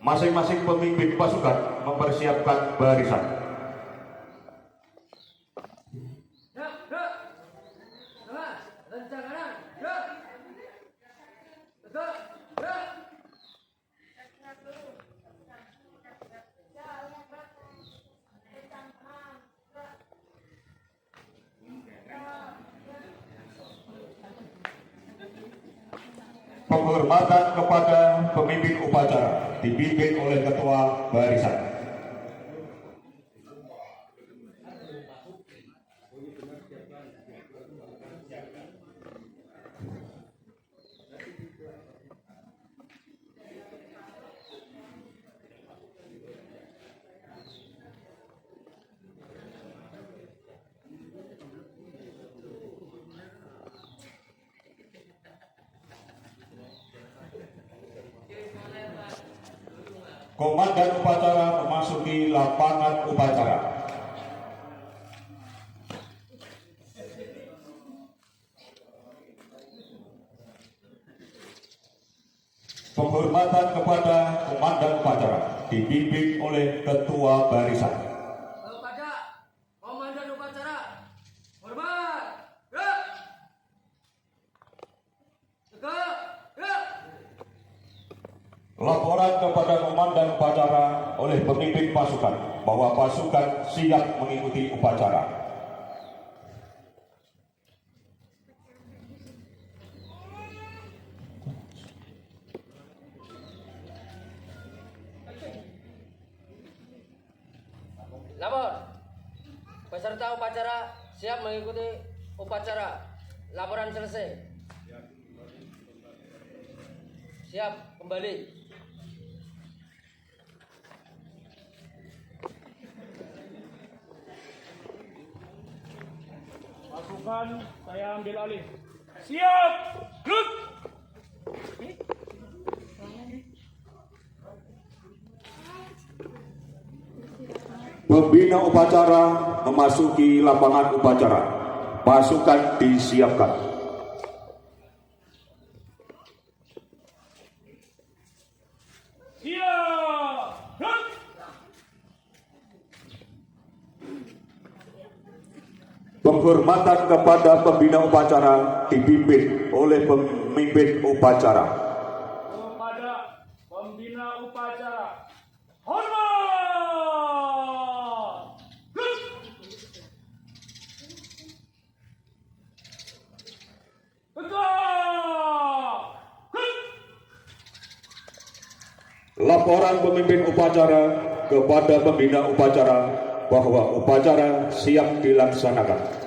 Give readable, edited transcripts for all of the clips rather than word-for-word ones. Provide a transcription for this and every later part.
Masing-masing pemimpin pasukan mempersiapkan barisan. Penghormatan kepada pemimpin upacara dipimpin oleh ketua barisan. Komandan upacara memasuki lapangan upacara. Penghormatan kepada komandan upacara dipimpin oleh ketua barisan. Kepada komandan upacara, hormat, gerak, tegak, gerak. Laporan kepada komandan upacara oleh pemimpin pasukan bahwa pasukan siap mengikuti upacara. Lapor, peserta upacara siap mengikuti upacara. Laporan selesai. Siap kembali. Pasukan, saya ambil alih. Siap! Gerak! Pembina upacara memasuki lapangan upacara. Pasukan disiapkan. Siap! Gerak! Penghormatan kepada pembina upacara dipimpin oleh pemimpin upacara. Kepada pembina upacara, hormat! Gerak! Tegak! Gerak! Laporan pemimpin upacara kepada pembina upacara bahwa upacara siap dilaksanakan.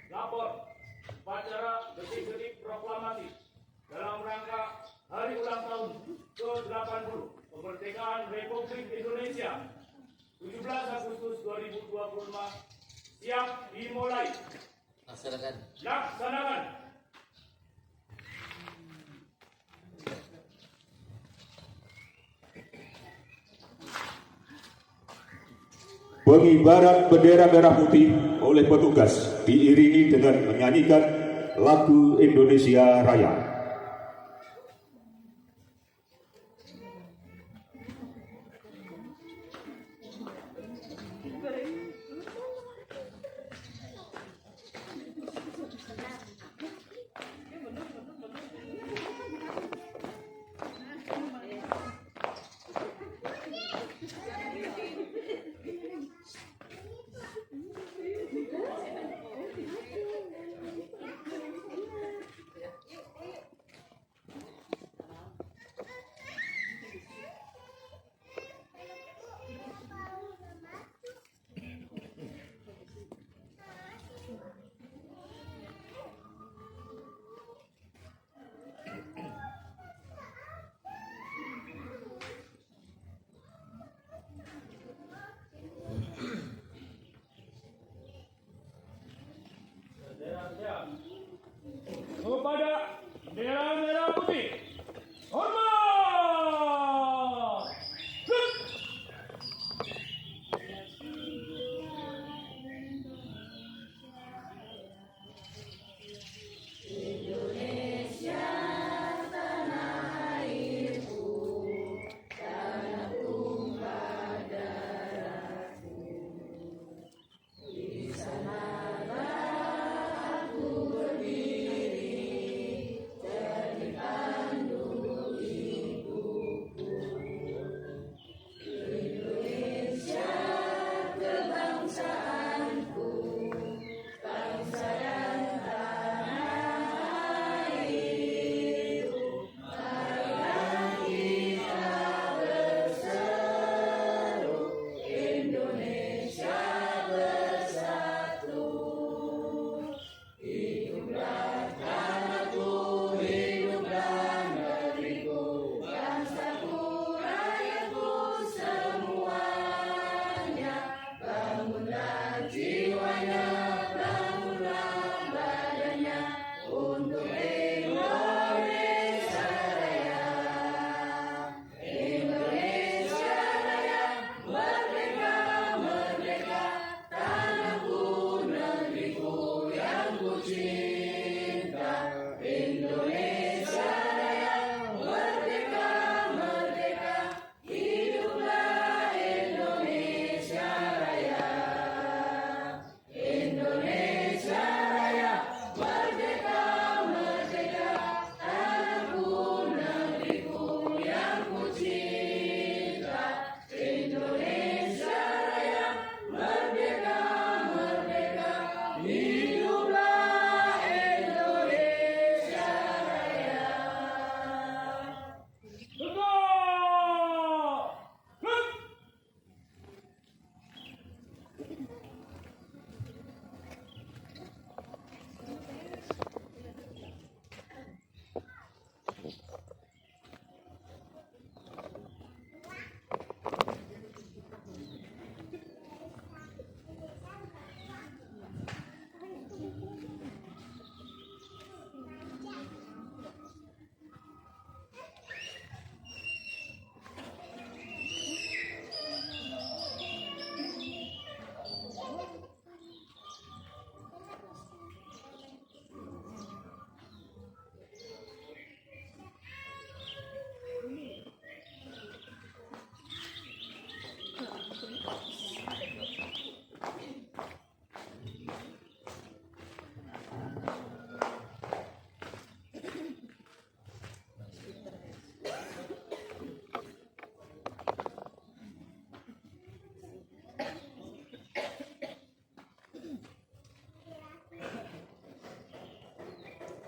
Lapor upacara detik-detik proklamasi dalam rangka hari ulang tahun ke-80 kemerdekaan Republik Indonesia 17 Agustus 2025 siap dimulai. Laksanakan. Pengibaran bendera merah putih oleh petugas diiringi dengan menyanyikan lagu Indonesia Raya.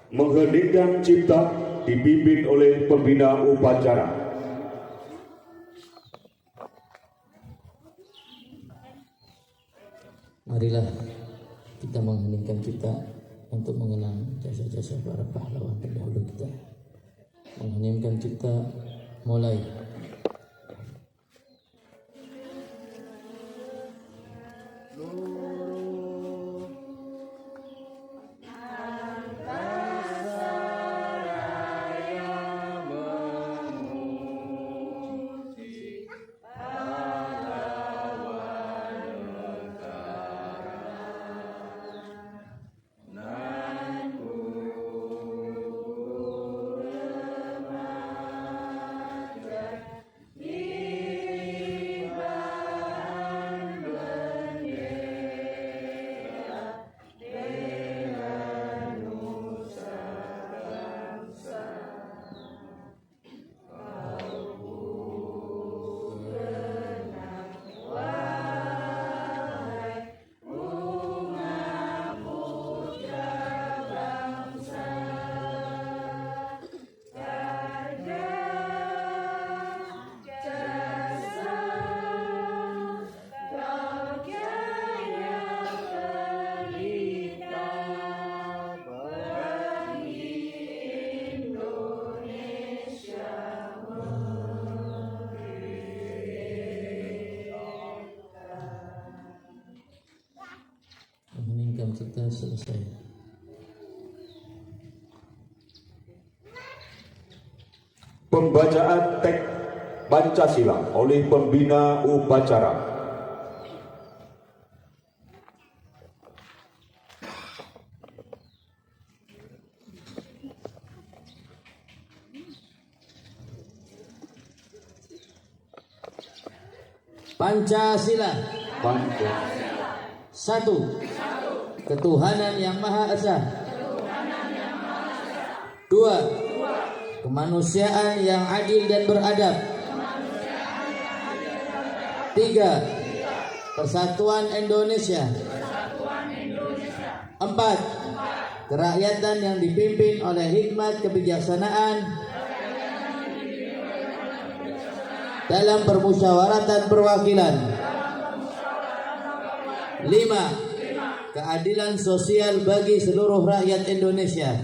Mengheningkan cipta dipimpin oleh pembina upacara. Marilah kita mengheningkan cipta untuk mengenang jasa-jasa para pahlawan pendahulu kita. Mengheningkan cipta mulai. Mengheningkan cipta selesai. Pembacaan teks Pancasila oleh pembina upacara. Pancasila. Pancasila. 1. Ketuhanan yang Maha Esa. 2. Kemanusiaan yang adil dan beradab. 3. Persatuan Indonesia. 4. Kerakyatan yang dipimpin oleh hikmat kebijaksanaan dalam permusyawaratan perwakilan. 5. Keadilan sosial bagi seluruh rakyat Indonesia.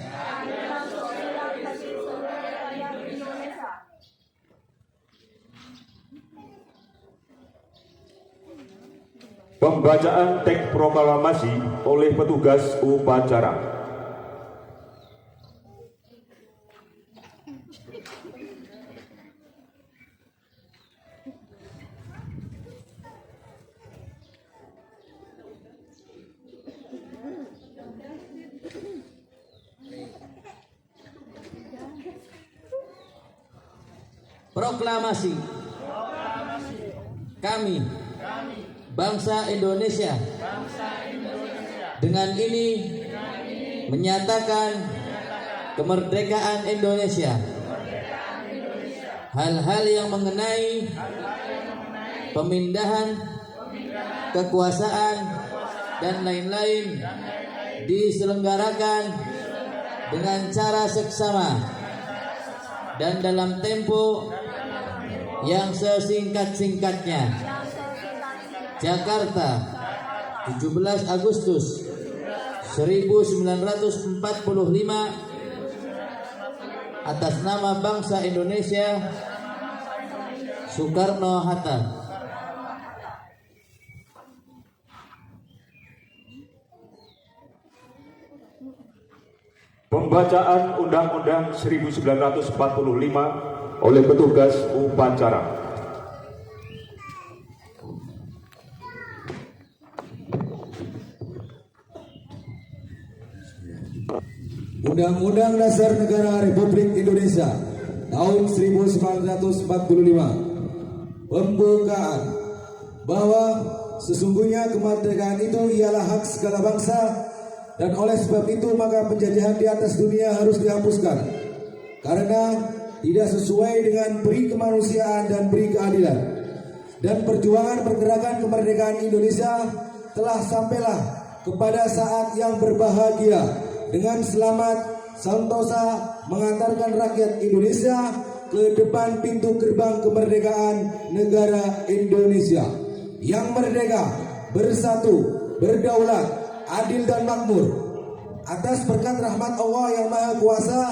Pembacaan teks proklamasi oleh petugas upacara. Proklamasi. Kami, bangsa Indonesia, dengan ini menyatakan kemerdekaan Indonesia. Hal-hal yang mengenai pemindahan kekuasaan dan lain-lain diselenggarakan dengan cara seksama dan dalam tempo yang sesingkat-singkatnya. Jakarta, 17 Agustus 1945, atas nama bangsa Indonesia Soekarno-Hatta. Pembacaan Undang-Undang 1945 oleh petugas upacara. Undang-Undang Dasar Negara Republik Indonesia tahun 1945 pembukaan bahwa sesungguhnya kemerdekaan itu ialah hak segala bangsa, dan oleh sebab itu maka penjajahan di atas dunia harus dihapuskan karena tidak sesuai dengan peri kemanusiaan dan peri keadilan. Dan perjuangan pergerakan kemerdekaan Indonesia telah sampailah kepada saat yang berbahagia dengan selamat sentosa mengantarkan rakyat Indonesia ke depan pintu gerbang kemerdekaan negara Indonesia yang merdeka, bersatu, berdaulat, adil dan makmur atas berkat rahmat Allah yang Maha Kuasa,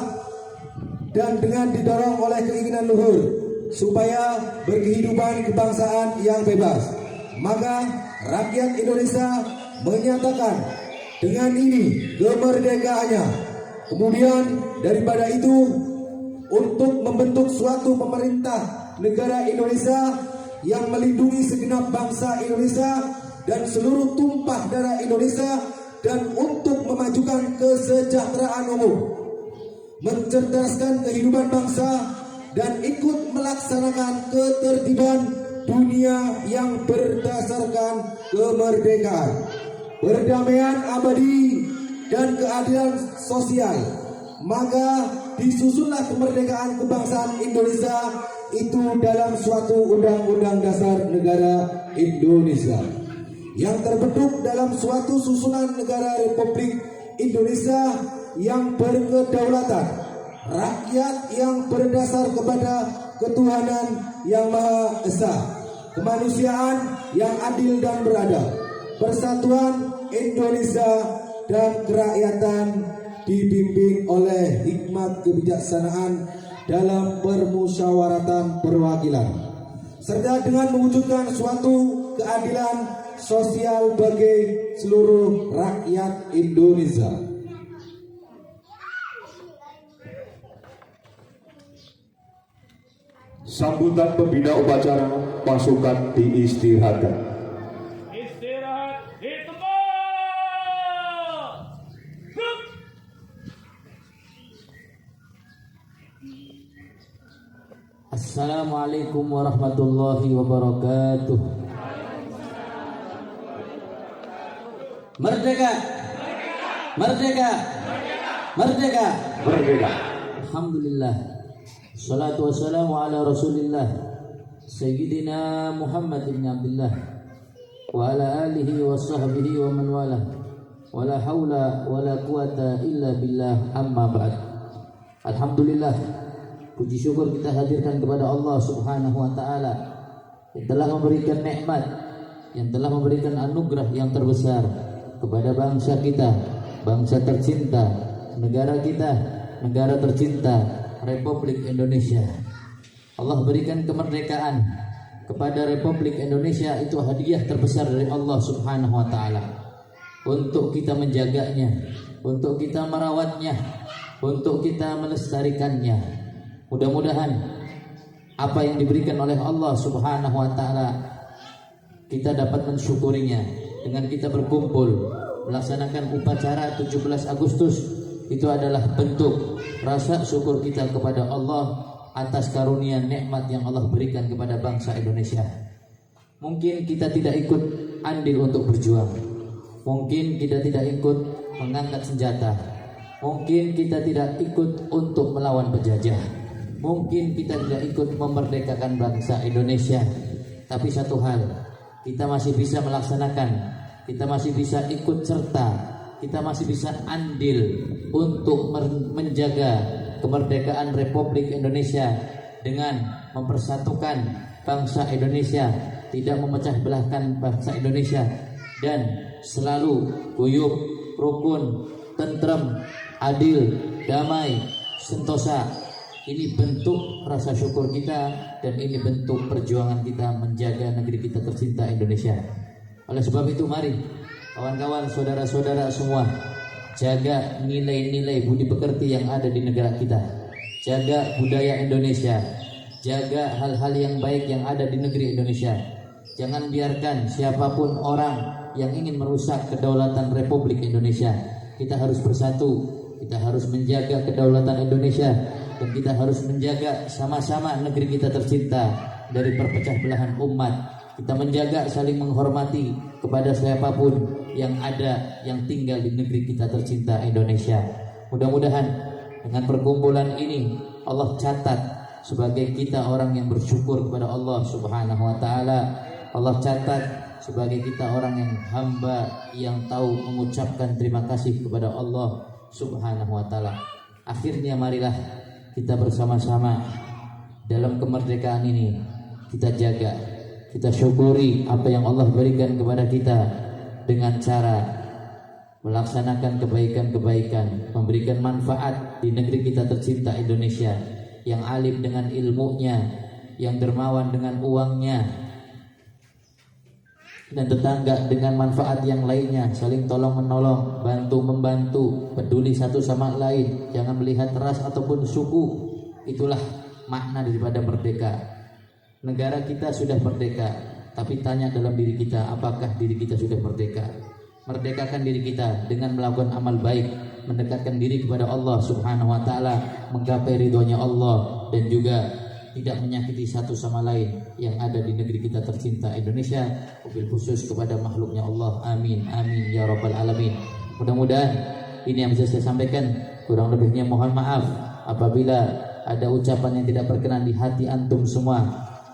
dan dengan didorong oleh keinginan luhur supaya berkehidupan kebangsaan yang bebas, maka rakyat Indonesia menyatakan dengan ini kemerdekaannya. Kemudian daripada itu, untuk membentuk suatu pemerintah negara Indonesia yang melindungi segenap bangsa Indonesia dan seluruh tumpah darah Indonesia, dan untuk memajukan kesejahteraan umum, mencerdaskan kehidupan bangsa, dan ikut melaksanakan ketertiban dunia yang berdasarkan kemerdekaan, perdamaian abadi, dan keadilan sosial. Maka disusunlah kemerdekaan kebangsaan Indonesia itu dalam suatu Undang-Undang Dasar Negara Indonesia yang terbentuk dalam suatu susunan negara Republik Indonesia yang berkedaulatan, rakyat yang berdasar kepada ketuhanan yang Maha Esa, kemanusiaan yang adil dan beradab, persatuan Indonesia, dan kerakyatan dibimbing oleh hikmat kebijaksanaan dalam permusyawaratan perwakilan, serta dengan mewujudkan suatu keadilan sosial bagi seluruh rakyat Indonesia. Sambutan pembina upacara pasukan diistirahatkan. Istirahat di tempat. Hup. Assalamualaikum warahmatullahi wabarakatuh. Merdeka! Merdeka! Merdeka! Merdeka. Alhamdulillah. Salatu wassalamu ala Rasulillah Sayyidina Muhammad ibn Abdullah wa ala alihi wa sahbihi wa man wala wa la hawla wa la quwata illa billah, amma ba'd. Alhamdulillah, puji syukur kita hadirkan kepada Allah Subhanahu wa taala yang telah memberikan nikmat, yang telah memberikan anugerah yang terbesar kepada bangsa kita, bangsa tercinta, negara kita, negara tercinta Republik Indonesia. Allah berikan kemerdekaan kepada Republik Indonesia, itu hadiah terbesar dari Allah Subhanahu wa taala untuk kita menjaganya, untuk kita merawatnya, untuk kita melestarikannya. Mudah-mudahan apa yang diberikan oleh Allah Subhanahu wa taala kita dapat mensyukurinya dengan kita berkumpul melaksanakan upacara 17 Agustus. Itu adalah bentuk rasa syukur kita kepada Allah atas karunia nikmat yang Allah berikan kepada bangsa Indonesia. Mungkin kita tidak ikut andil untuk berjuang, mungkin kita tidak ikut mengangkat senjata, mungkin kita tidak ikut untuk melawan penjajah, mungkin kita tidak ikut memerdekakan bangsa Indonesia. Tapi satu hal, kita masih bisa melaksanakan, kita masih bisa ikut serta, kita masih bisa andil untuk menjaga kemerdekaan Republik Indonesia dengan mempersatukan bangsa Indonesia, tidak memecah belahkan bangsa Indonesia, dan selalu guyup, rukun, tentrem, adil, damai, sentosa Ini bentuk rasa syukur kita dan ini bentuk perjuangan kita menjaga negeri kita tercinta Indonesia. Oleh sebab itu mari kawan-kawan, saudara-saudara semua, jaga nilai-nilai budi pekerti yang ada di negara kita. Jaga budaya Indonesia, jaga hal-hal yang baik yang ada di negeri Indonesia. Jangan biarkan siapapun orang yang ingin merusak kedaulatan Republik Indonesia. Kita harus bersatu, kita harus menjaga kedaulatan Indonesia, dan kita harus menjaga sama-sama negeri kita tercinta dari perpecah belahan umat. Kita menjaga saling menghormati kepada siapapun yang ada yang tinggal di negeri kita tercinta Indonesia. Mudah-mudahan dengan perkumpulan ini Allah catat sebagai kita orang yang bersyukur kepada Allah Subhanahu wa taala. Allah catat sebagai kita orang yang hamba yang tahu mengucapkan terima kasih kepada Allah Subhanahu wa taala. Akhirnya marilah kita bersama-sama dalam kemerdekaan ini kita jaga, kita syukuri apa yang Allah berikan kepada kita dengan cara melaksanakan kebaikan-kebaikan, memberikan manfaat di negeri kita tercinta Indonesia, yang alim dengan ilmunya, yang dermawan dengan uangnya, dan tetangga dengan manfaat yang lainnya, saling tolong menolong, bantu membantu, peduli satu sama lain, jangan melihat ras ataupun suku. Itulah makna daripada merdeka. Negara kita sudah merdeka, tapi tanya dalam diri kita, apakah diri kita sudah merdeka? Merdekakan diri kita dengan melakukan amal baik, mendekatkan diri kepada Allah Subhanahu wa taala, menggapai ridhonya Allah, dan juga tidak menyakiti satu sama lain yang ada di negeri kita tercinta Indonesia, wabil khusus kepada makhluknya Allah. Amin, amin ya rabbal alamin. Mudah-mudahan ini yang bisa saya sampaikan. Kurang lebihnya mohon maaf apabila ada ucapan yang tidak berkenan di hati antum semua.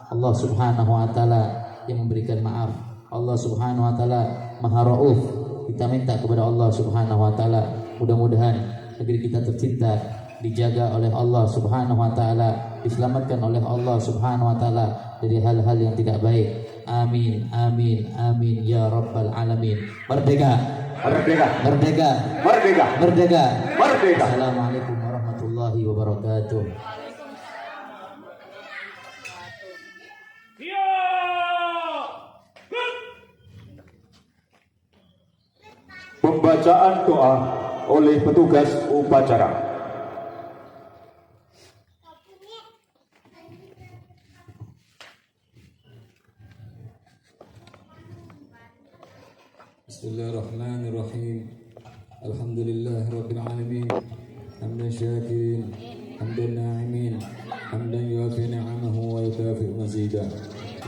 Allah Subhanahu wa taala yang memberikan maaf. Allah Subhanahu wa taala Maha Rauf. Kita minta kepada Allah Subhanahu wa taala, mudah-mudahan negeri kita tercinta dijaga oleh Allah Subhanahu wa taala, diselamatkan oleh Allah Subhanahu wa taala dari hal-hal yang tidak baik. Amin, amin, amin ya rabbal alamin. Merdeka, Merdeka, merdeka, merdeka, merdeka, merdeka. Assalamualaikum warahmatullahi wabarakatuh. Pembacaan doa oleh petugas upacara. Bismillahirrahmanirrahim. Alhamdulillah rabbil alamin. Hamdan syakirin, hamdan na'imin, hamdan yuafi ni'amahu wa yukafi mazida.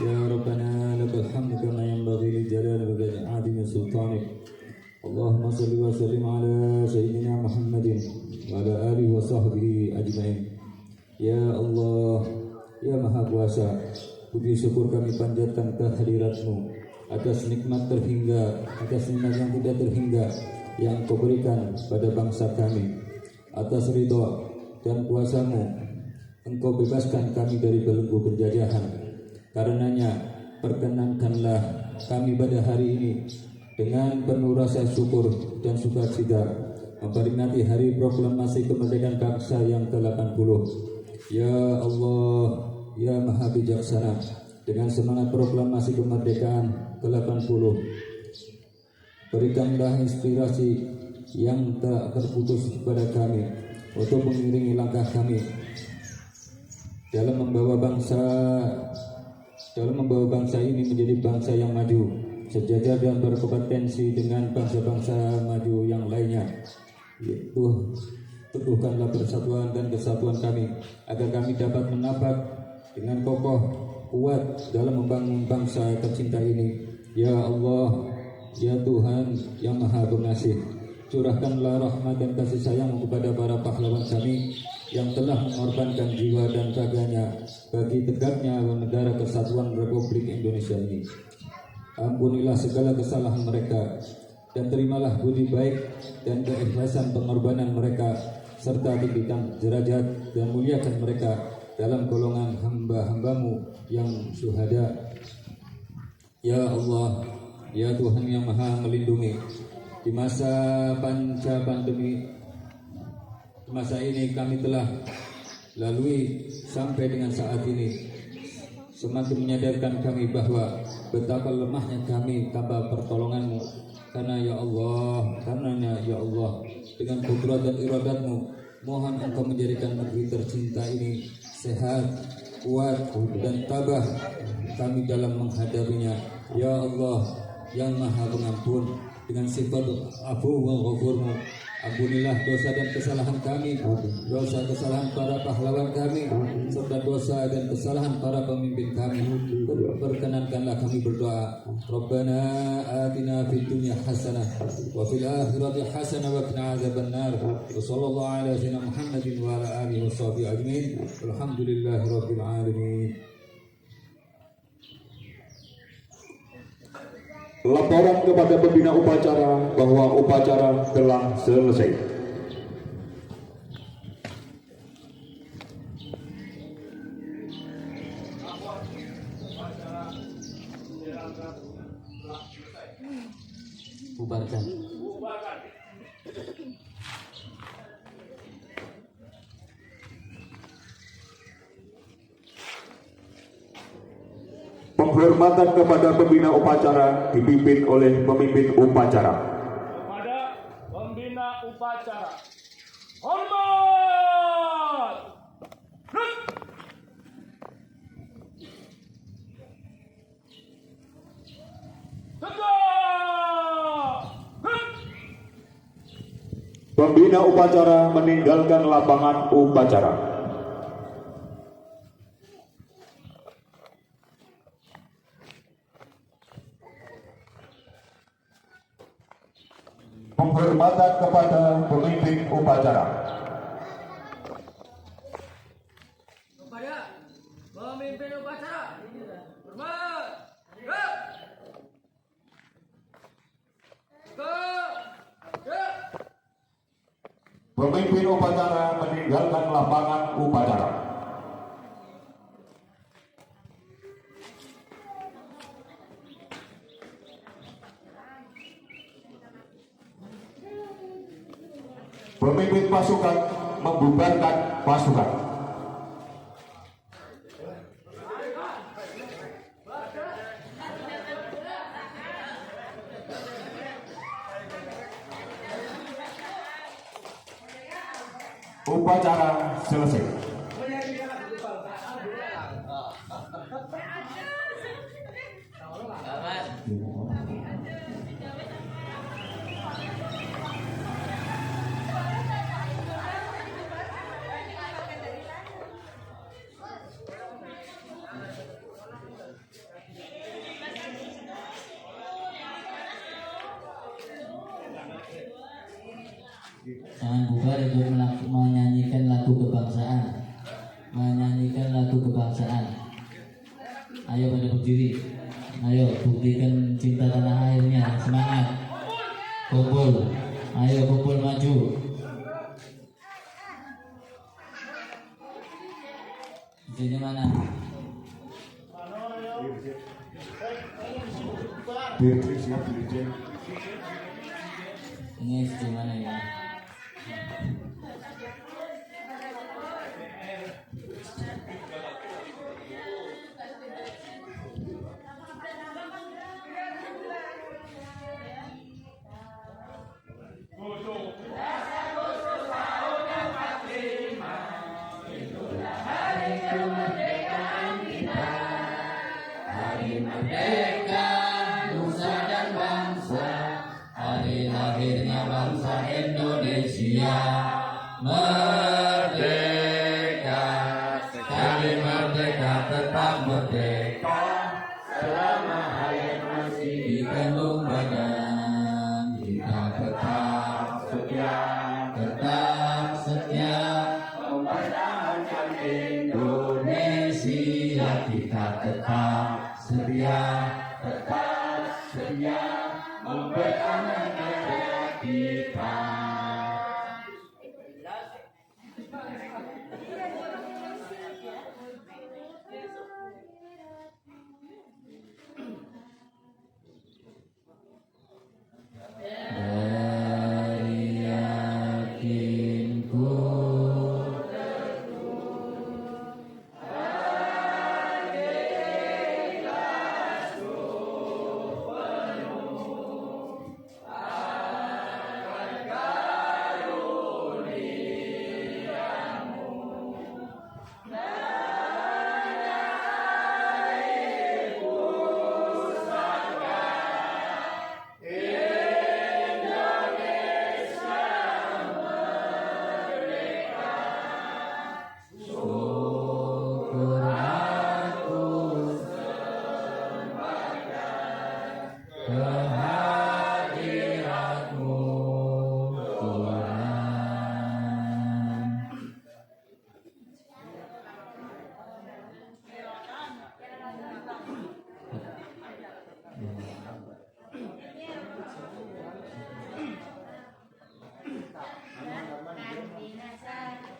Ya Rabbana lakal hamdu kama yanbaghi li jalali wajhika 'azimi sultanik. Allahumma salli wa sallim ala sayyidina Muhammadin wa ala alihi wa sahbihi ajma'in. Ya Allah, ya Maha Kuasa, puji syukur kami panjatkan kehadirat-Mu atas nikmat terhingga, atas nikmat yang tidak terhingga yang Kau berikan pada bangsa kami. Atas ridha dan kuasa-Mu Engkau bebaskan kami dari belenggu penjajahan. Karenanya perkenankanlah kami pada hari ini dengan penuh rasa syukur dan sukacita memperingati hari proklamasi kemerdekaan bangsa yang ke-80. Ya Allah, ya Maha Bijaksana, dengan semangat proklamasi kemerdekaan ke-80, berikanlah inspirasi yang tak terputus kepada kami untuk mengiringi langkah kami dalam membawa bangsa ini menjadi bangsa yang maju, sejajar dan berkompetensi dengan bangsa-bangsa maju yang lainnya. Yaitu teguhkanlah persatuan dan kesatuan kami agar kami dapat menapak dengan kokoh kuat dalam membangun bangsa tercinta ini. Ya Allah, ya Tuhan yang Maha Pengasih, curahkanlah rahmat dan kasih sayang kepada para pahlawan kami yang telah mengorbankan jiwa dan raganya bagi tegaknya negara kesatuan Republik Indonesia ini. Ampunilah segala kesalahan mereka dan terimalah budi baik dan keikhlasan pengorbanan mereka, serta tinggikan derajat dan muliakan mereka dalam golongan hamba-hambamu yang syuhada. Ya Allah, ya Tuhan yang Maha Melindungi, di masa panca pandemi, masa ini kami telah lalui sampai dengan saat ini semakin menyadarkan kami bahwa betapa lemahnya kami tanpa pertolongan-Mu. Karena ya Allah, karenanya ya Allah, dengan kudrat dan iradat-Mu, mohon Engkau menjadikan negeri tercinta ini sehat, kuat, dan tabah kami dalam menghadapinya. Ya Allah yang Maha Pengampun, dengan sifat afu wa ghafur-Mu, ampunilah dosa dan kesalahan kami, dosa kesalahan para pahlawan kami, serta dosa dan kesalahan para pemimpin kami. Perkenankanlah kami berdoa. Rabbana atina fid dunya hasanah wa fil akhirati hasanah wa qina adzabannar. Wa sallallahu ala sayyidina Muhammadin wa ala alihi washabihi ajmain. Walhamdulillahi rabbil alamin. Laporan kepada pembina upacara bahwa upacara telah selesai. Bubarkan. Penghormatan kepada pembina upacara dipimpin oleh pemimpin upacara. Kepada pembina upacara, hormat. Rut. Tegak. Rut. Pembina upacara meninggalkan lapangan upacara. Penghormatan kepada pemimpin upacara. Kepada pemimpin upacara, hormat. Gerak. Gerak. Pemimpin upacara meninggalkan lapangan upacara. Pemimpin pasukan membubarkan pasukan. Upacara selesai. Jangan bubar itu menyanyikan lagu kebangsaan. Menyanyikan lagu kebangsaan. Ayo pada berdiri. Ayo buktikan cinta tanah airnya. Semangat. Kumpul. Ayo kumpul maju. Di sini mana? Ini di mana ya? Merdeka, nusa dan bangsa, hari lahirnya bangsa Indonesia. Merdeka, sekali merdeka tetap merdeka, selama hayat masih dikandung badan. Kita tetap setia, mempertahankan Indonesia. Kita tetap setia mempertahankan negara kita. Dari yakinku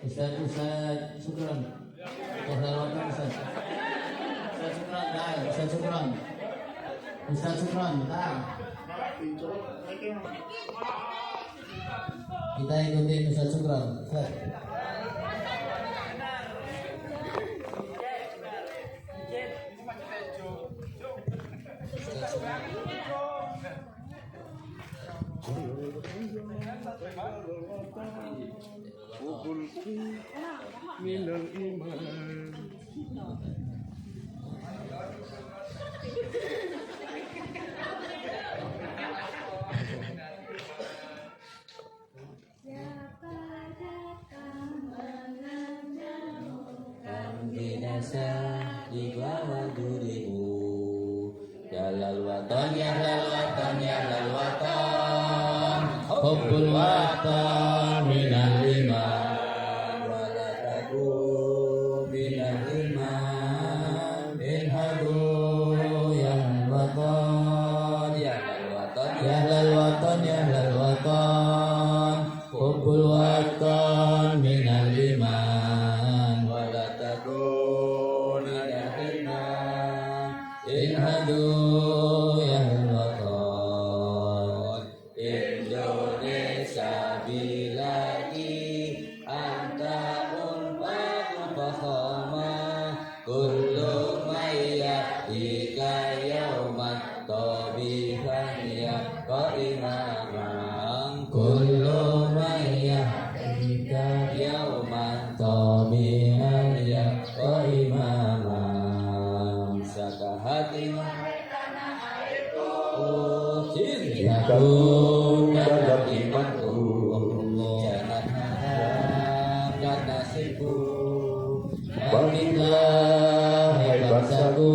Ustaz Syukran. Ustaz Syukran, dah. Ustaz Syukran, dah. Kita ikutin Ustaz Syukran. Ustaz. Minal iman. Binasa di bawah dirimu. Jalal watan ya lal watan ya lal watan. Hubbul watan minal iman. Wala taku minal iman. Inhadu ya lal watan ya lal watan ya lal watan ya lal watan. Hubbul watan minal iman. Wala takun ilahina inhadu ya watan. Indonesia bilagi anta unfaku fakhama kullu mayat ika yaumat tabihan ya qaimamang kullu mayat ika yaumat tabihan ya qaimamang sakahati cintaku dalam imanku jangan harap nasibku baliklah hai bangsaku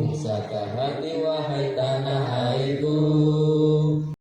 bisakah